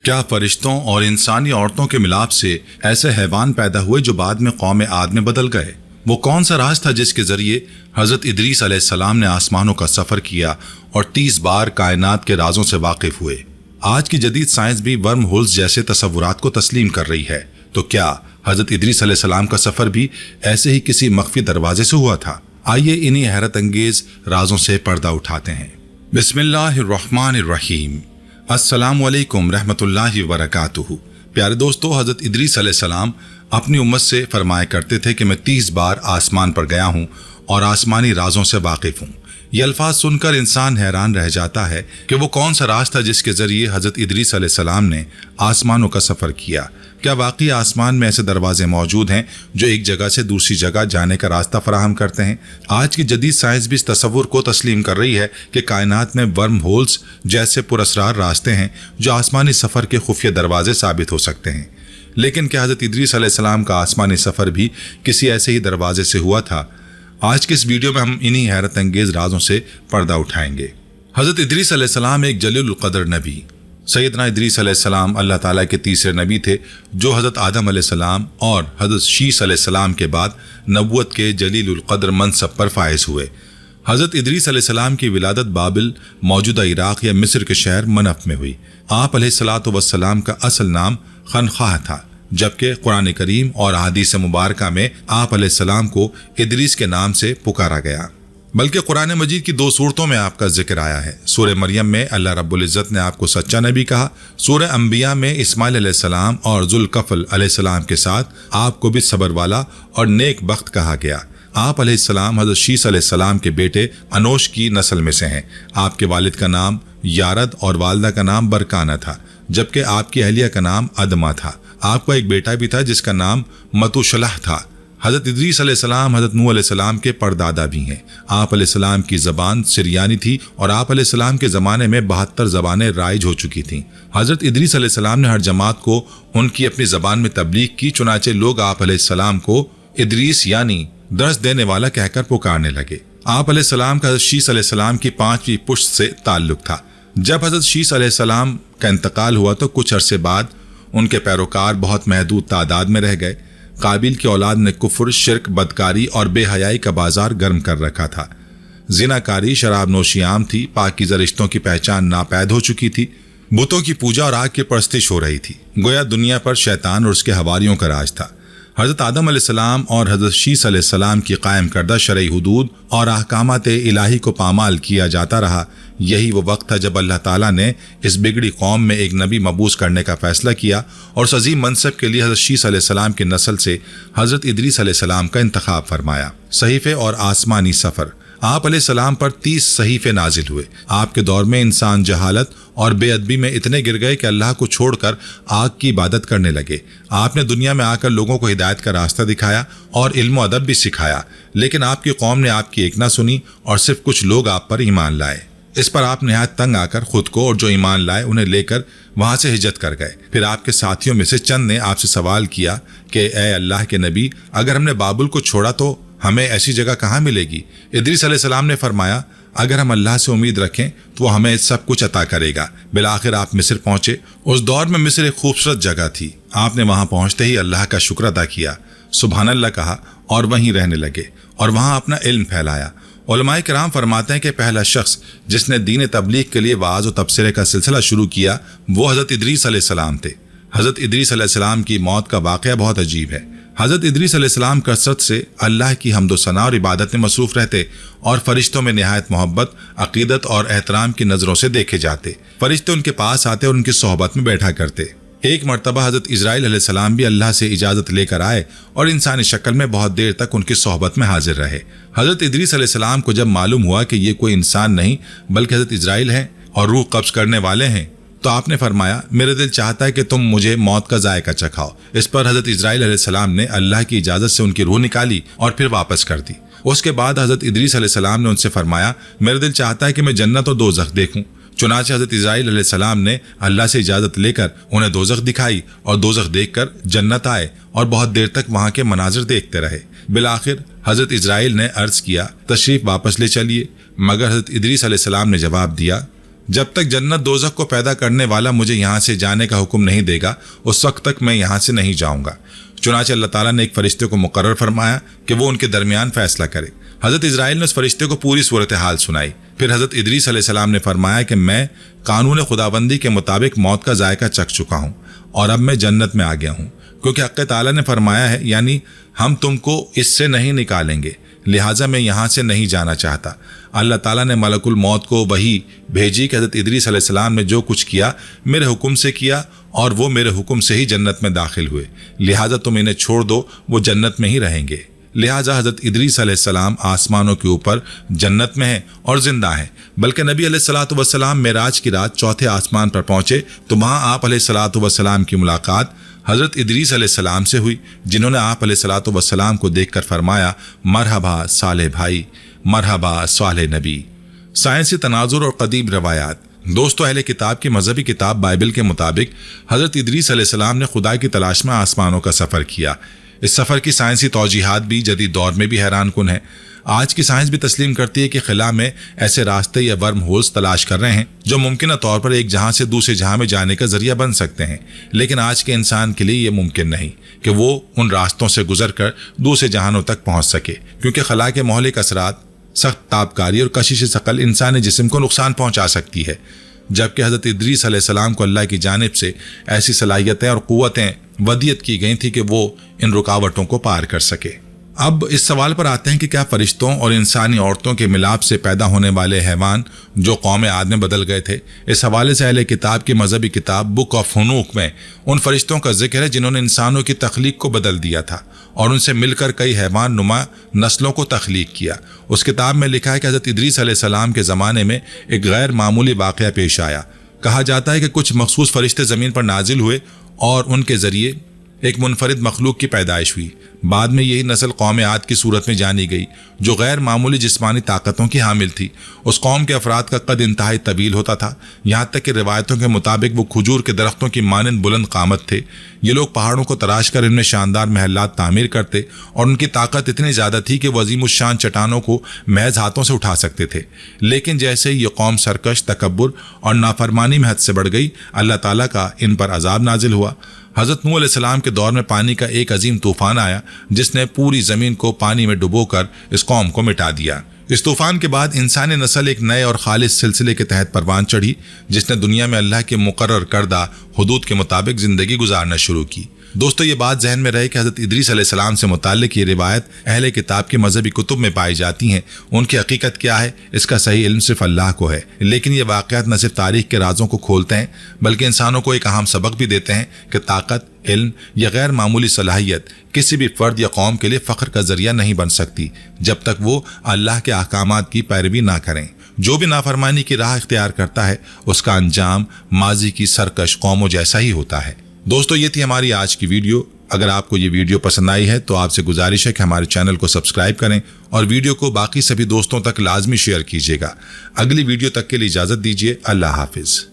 کیا فرشتوں اور انسانی عورتوں کے ملاپ سے ایسے حیوان پیدا ہوئے جو بعد میں قوم عاد میں بدل گئے؟ وہ کون سا راز تھا جس کے ذریعے حضرت ادریس علیہ السلام نے آسمانوں کا سفر کیا اور 30 بار کائنات کے رازوں سے واقف ہوئے؟ آج کی جدید سائنس بھی ورم ہولز جیسے تصورات کو تسلیم کر رہی ہے، تو کیا حضرت ادریس علیہ السلام کا سفر بھی ایسے ہی کسی مخفی دروازے سے ہوا تھا؟ آئیے انہی حیرت انگیز رازوں سے پردہ اٹھاتے ہیں۔ بسم اللہ الرحمن الرحیم۔ السلام علیکم رحمۃ اللہ وبرکاتہ۔ پیارے دوستو، حضرت ادریس علیہ السلام اپنی امت سے فرمایا کرتے تھے کہ میں 30 بار آسمان پر گیا ہوں اور آسمانی رازوں سے واقف ہوں۔ یہ الفاظ سن کر انسان حیران رہ جاتا ہے کہ وہ کون سا راز تھا جس کے ذریعے حضرت ادریس علیہ السلام نے آسمانوں کا سفر کیا۔ کیا واقعی آسمان میں ایسے دروازے موجود ہیں جو ایک جگہ سے دوسری جگہ جانے کا راستہ فراہم کرتے ہیں؟ آج کی جدید سائنس بھی اس تصور کو تسلیم کر رہی ہے کہ کائنات میں ورم ہولز جیسے پراسرار راستے ہیں جو آسمانی سفر کے خفیہ دروازے ثابت ہو سکتے ہیں۔ لیکن کیا حضرت ادریس علیہ السلام کا آسمانی سفر بھی کسی ایسے ہی دروازے سے ہوا تھا؟ آج کے اس ویڈیو میں ہم انہی حیرت انگیز رازوں سے پردہ اٹھائیں گے۔ حضرت ادریس علیہ السلام ایک جلیل القدر نبی، سیدنا ادریس علیہ السلام اللہ تعالیٰ کے تیسرے نبی تھے جو حضرت آدم علیہ السلام اور حضرت شیس علیہ السلام کے بعد نبوت کے جلیل القدر منصب پر فائز ہوئے۔ حضرت ادریس علیہ السلام کی ولادت بابل موجودہ عراق یا مصر کے شہر منف میں ہوئی۔ آپ علیہ الصلاۃ والسلام کا اصل نام خنخواہ تھا، جبکہ قرآن کریم اور احادیث مبارکہ میں آپ علیہ السلام کو ادریس کے نام سے پکارا گیا، بلکہ قرآن مجید کی 2 صورتوں میں آپ کا ذکر آیا ہے۔ سورہ مریم میں اللہ رب العزت نے آپ کو سچا نبی کہا، سورہ انبیاء میں اسماعیل علیہ السلام اور ذوالکفل علیہ السلام کے ساتھ آپ کو بھی صبر والا اور نیک بخت کہا گیا۔ آپ علیہ السلام حضرت شیس علیہ السلام کے بیٹے انوش کی نسل میں سے ہیں۔ آپ کے والد کا نام یارد اور والدہ کا نام برکانہ تھا، جبکہ آپ کی اہلیہ کا نام ادما تھا۔ آپ کا ایک بیٹا بھی تھا جس کا نام متوشلح تھا۔ حضرت ادریس علیہ السلام حضرت نوح علیہ السلام کے پردادا بھی ہیں۔ آپ علیہ السلام کی زبان سریانی تھی اور آپ علیہ السلام کے زمانے میں 72 زبانیں رائج ہو چکی تھیں۔ حضرت ادریس علیہ السلام نے ہر جماعت کو ان کی اپنی زبان میں تبلیغ کی، چنانچہ لوگ آپ علیہ السلام کو ادریس یعنی درس دینے والا کہہ کر پکارنے لگے۔ آپ علیہ السلام کا حضرت شیس علیہ السلام کی 5ویں پشت سے تعلق تھا۔ جب حضرت شیس علیہ السلام کا انتقال ہوا تو کچھ عرصے بعد ان کے پیروکار بہت محدود تعداد میں رہ گئے۔ قابیل کی اولاد نے کفر، شرک، بدکاری اور بے حیائی کا بازار گرم کر رکھا تھا۔ زناکاری، شراب نوشی عام تھی، پاکیزہ رشتوں کی پہچان ناپید ہو چکی تھی، بتوں کی پوجا اور آگ کی پرستش ہو رہی تھی۔ گویا دنیا پر شیطان اور اس کے حواریوں کا راج تھا۔ حضرت آدم علیہ السلام اور حضرت شیس علیہ السلام کی قائم کردہ شرعی حدود اور احکامات الہی کو پامال کیا جاتا رہا۔ یہی وہ وقت تھا جب اللہ تعالیٰ نے اس بگڑی قوم میں ایک نبی مبعوث کرنے کا فیصلہ کیا اور اس عظیم منصب کے لیے حضرت شیس علیہ السلام کی نسل سے حضرت ادریس علیہ السلام کا انتخاب فرمایا۔ صحیفے اور آسمانی سفر۔ آپ علیہ السلام پر 30 صحیفے نازل ہوئے۔ آپ کے دور میں انسان جہالت اور بے ادبی میں اتنے گر گئے کہ اللہ کو چھوڑ کر آگ کی عبادت کرنے لگے۔ آپ نے دنیا میں آ کر لوگوں کو ہدایت کا راستہ دکھایا اور علم و ادب بھی سکھایا، لیکن آپ کی قوم نے آپ کی ایک نہ سنی اور صرف کچھ لوگ آپ پر ایمان لائے۔ اس پر آپ نہایت تنگ آ کر خود کو اور جو ایمان لائے انہیں لے کر وہاں سے ہجرت کر گئے۔ پھر آپ کے ساتھیوں میں سے چند نے آپ سے سوال کیا کہ اے اللہ کے نبی، اگر ہم نے بابل کو چھوڑا تو ہمیں ایسی جگہ کہاں ملے گی؟ ادریس علیہ السلام نے فرمایا، اگر ہم اللہ سے امید رکھیں تو وہ ہمیں سب کچھ عطا کرے گا۔ بالآخر آپ مصر پہنچے۔ اس دور میں مصر ایک خوبصورت جگہ تھی۔ آپ نے وہاں پہنچتے ہی اللہ کا شکر ادا کیا، سبحان اللہ کہا اور وہیں رہنے لگے اور وہاں اپنا علم پھیلایا۔ علماء کرام فرماتے ہیں کہ پہلا شخص جس نے دین تبلیغ کے لیے وعظ و تبصرے کا سلسلہ شروع کیا وہ حضرت ادریس علیہ السلام تھے۔ حضرت ادریس علیہ السلام کی موت کا واقعہ بہت عجیب ہے۔ حضرت ادریس علیہ السلام کثرت سے اللہ کی حمد و ثنا اور عبادت میں مصروف رہتے اور فرشتوں میں نہایت محبت، عقیدت اور احترام کی نظروں سے دیکھے جاتے۔ فرشتے ان کے پاس آتے اور ان کی صحبت میں بیٹھا کرتے۔ ایک مرتبہ حضرت اسرائیل علیہ السلام بھی اللہ سے اجازت لے کر آئے اور انسانی شکل میں بہت دیر تک ان کی صحبت میں حاضر رہے۔ حضرت ادریس علیہ السلام کو جب معلوم ہوا کہ یہ کوئی انسان نہیں بلکہ حضرت اسرائیل ہیں اور روح قبض کرنے والے ہیں تو آپ نے فرمایا، میرے دل چاہتا ہے کہ تم مجھے موت کا ذائقہ چکھاؤ۔ اس پر حضرت اسرائیل علیہ السلام نے اللہ کی اجازت سے ان کی روح نکالی اور پھر واپس کر دی۔ اس کے بعد حضرت ادریس علیہ السلام نے ان سے فرمایا، میرے دل چاہتا ہے کہ میں جنت اور دوزخ دیکھوں۔ چنانچہ حضرت اسرائیل علیہ السلام نے اللہ سے اجازت لے کر انہیں دوزخ دکھائی اور دوزخ دیکھ کر جنت آئے اور بہت دیر تک وہاں کے مناظر دیکھتے رہے۔ بالآخر حضرت اسرائیل نے عرض کیا، تشریف واپس لے چلیے، مگر حضرت ادریس علیہ السلام نے جواب دیا، جب تک جنت دوزخ کو پیدا کرنے والا مجھے یہاں سے جانے کا حکم نہیں دے گا اس وقت تک میں یہاں سے نہیں جاؤں گا۔ چنانچہ اللہ تعالیٰ نے ایک فرشتے کو مقرر فرمایا کہ وہ ان کے درمیان فیصلہ کرے۔ حضرت اسرائیل نے اس فرشتے کو پوری صورتحال سنائی۔ پھر حضرت ادریس علیہ السلام نے فرمایا کہ میں قانون خداوندی کے مطابق موت کا ذائقہ چکھ چکا ہوں اور اب میں جنت میں آ گیا ہوں، کیونکہ حق تعالیٰ نے فرمایا ہے، یعنی ہم تم کو اس سے نہیں نکالیں گے، لہٰذا میں یہاں سے نہیں جانا چاہتا۔ اللہ تعالیٰ نے ملک الموت کو وحی بھیجی کہ حضرت ادریس علیہ السلام نے جو کچھ کیا میرے حکم سے کیا اور وہ میرے حکم سے ہی جنت میں داخل ہوئے، لہٰذا تم انہیں چھوڑ دو، وہ جنت میں ہی رہیں گے۔ لہٰذا حضرت ادریس علیہ السلام آسمانوں کے اوپر جنت میں ہیں اور زندہ ہیں، بلکہ نبی علیہ الصلوۃ والسلام معراج کی رات چوتھے آسمان پر پہنچے تو وہاں آپ علیہ الصلوۃ والسلام کی ملاقات حضرت ادریس علیہ السلام سے ہوئی، جنہوں نے آپ علیہ الصلوۃ والسلام کو دیکھ کر فرمایا، مرحبا صالح بھائی، مرحبا صالح نبی۔ سائنسی تناظر اور قدیم روایات۔ دوستو، اہل کتاب کی مذہبی کتاب بائبل کے مطابق حضرت ادریس علیہ السلام نے خدا کی تلاش میں آسمانوں کا سفر کیا۔ اس سفر کی سائنسی توجیحات بھی جدید دور میں بھی حیران کن ہیں۔ آج کی سائنس بھی تسلیم کرتی ہے کہ خلا میں ایسے راستے یا ورم ہولز تلاش کر رہے ہیں جو ممکنہ طور پر ایک جہاں سے دوسرے جہاں میں جانے کا ذریعہ بن سکتے ہیں، لیکن آج کے انسان کے لیے یہ ممکن نہیں کہ وہ ان راستوں سے گزر کر دوسرے جہانوں تک پہنچ سکے، کیونکہ خلا کے مہلک اثرات، سخت تابکاری اور کشش ثقل انسانی جسم کو نقصان پہنچا سکتی ہے، جبکہ حضرت ادریس علیہ السلام کو اللہ کی جانب سے ایسی صلاحیتیں اور قوتیں ودیت کی گئی تھی کہ وہ ان رکاوٹوں کو پار کر سکے۔ اب اس سوال پر آتے ہیں کہ کیا فرشتوں اور انسانی عورتوں کے ملاپ سے پیدا ہونے والے حیوان جو قوم عاد میں بدل گئے تھے؟ اس حوالے سے اہل کتاب کی مذہبی کتاب بک آف ہنوک میں ان فرشتوں کا ذکر ہے جنہوں نے انسانوں کی تخلیق کو بدل دیا تھا اور ان سے مل کر کئی حیوان نما نسلوں کو تخلیق کیا۔ اس کتاب میں لکھا ہے کہ حضرت ادریس علیہ السلام کے زمانے میں ایک غیر معمولی واقعہ پیش آیا۔ کہا جاتا ہے کہ کچھ مخصوص فرشتے زمین پر نازل ہوئے اور ان کے ذریعے ایک منفرد مخلوق کی پیدائش ہوئی۔ بعد میں یہی نسل قوم عاد کی صورت میں جانی گئی جو غیر معمولی جسمانی طاقتوں کی حامل تھی۔ اس قوم کے افراد کا قد انتہائی طویل ہوتا تھا، یہاں تک کہ روایتوں کے مطابق وہ کھجور کے درختوں کی مانند بلند قامت تھے۔ یہ لوگ پہاڑوں کو تراش کر ان میں شاندار محلات تعمیر کرتے اور ان کی طاقت اتنی زیادہ تھی کہ وہ عظیم الشان چٹانوں کو محض ہاتھوں سے اٹھا سکتے تھے۔ لیکن جیسے ہی یہ قوم سرکش، تکبر اور نافرمانی میں حد سے بڑھ گئی، اللہ تعالیٰ کا ان پر عذاب نازل ہوا۔ حضرت نوح علیہ السلام کے دور میں پانی کا ایک عظیم طوفان آیا جس نے پوری زمین کو پانی میں ڈبو کر اس قوم کو مٹا دیا۔ اس طوفان کے بعد انسانی نسل ایک نئے اور خالص سلسلے کے تحت پروان چڑھی جس نے دنیا میں اللہ کے مقرر کردہ حدود کے مطابق زندگی گزارنا شروع کی۔ دوستو، یہ بات ذہن میں رہے کہ حضرت ادریس علیہ السلام سے متعلق یہ روایت اہل کتاب کی مذہبی کتب میں پائی جاتی ہیں۔ ان کی حقیقت کیا ہے اس کا صحیح علم صرف اللہ کو ہے، لیکن یہ واقعات نہ صرف تاریخ کے رازوں کو کھولتے ہیں بلکہ انسانوں کو ایک اہم سبق بھی دیتے ہیں کہ طاقت، علم یا غیر معمولی صلاحیت کسی بھی فرد یا قوم کے لیے فخر کا ذریعہ نہیں بن سکتی جب تک وہ اللہ کے احکامات کی پیروی نہ کریں۔ جو بھی نافرمانی کی راہ اختیار کرتا ہے اس کا انجام ماضی کی سرکش قوموں جیسا ہی ہوتا ہے۔ دوستو، یہ تھی ہماری آج کی ویڈیو۔ اگر آپ کو یہ ویڈیو پسند آئی ہے تو آپ سے گزارش ہے کہ ہمارے چینل کو سبسکرائب کریں اور ویڈیو کو باقی سبھی دوستوں تک لازمی شیئر کیجیے گا۔ اگلی ویڈیو تک کے لیے اجازت دیجیے۔ اللہ حافظ۔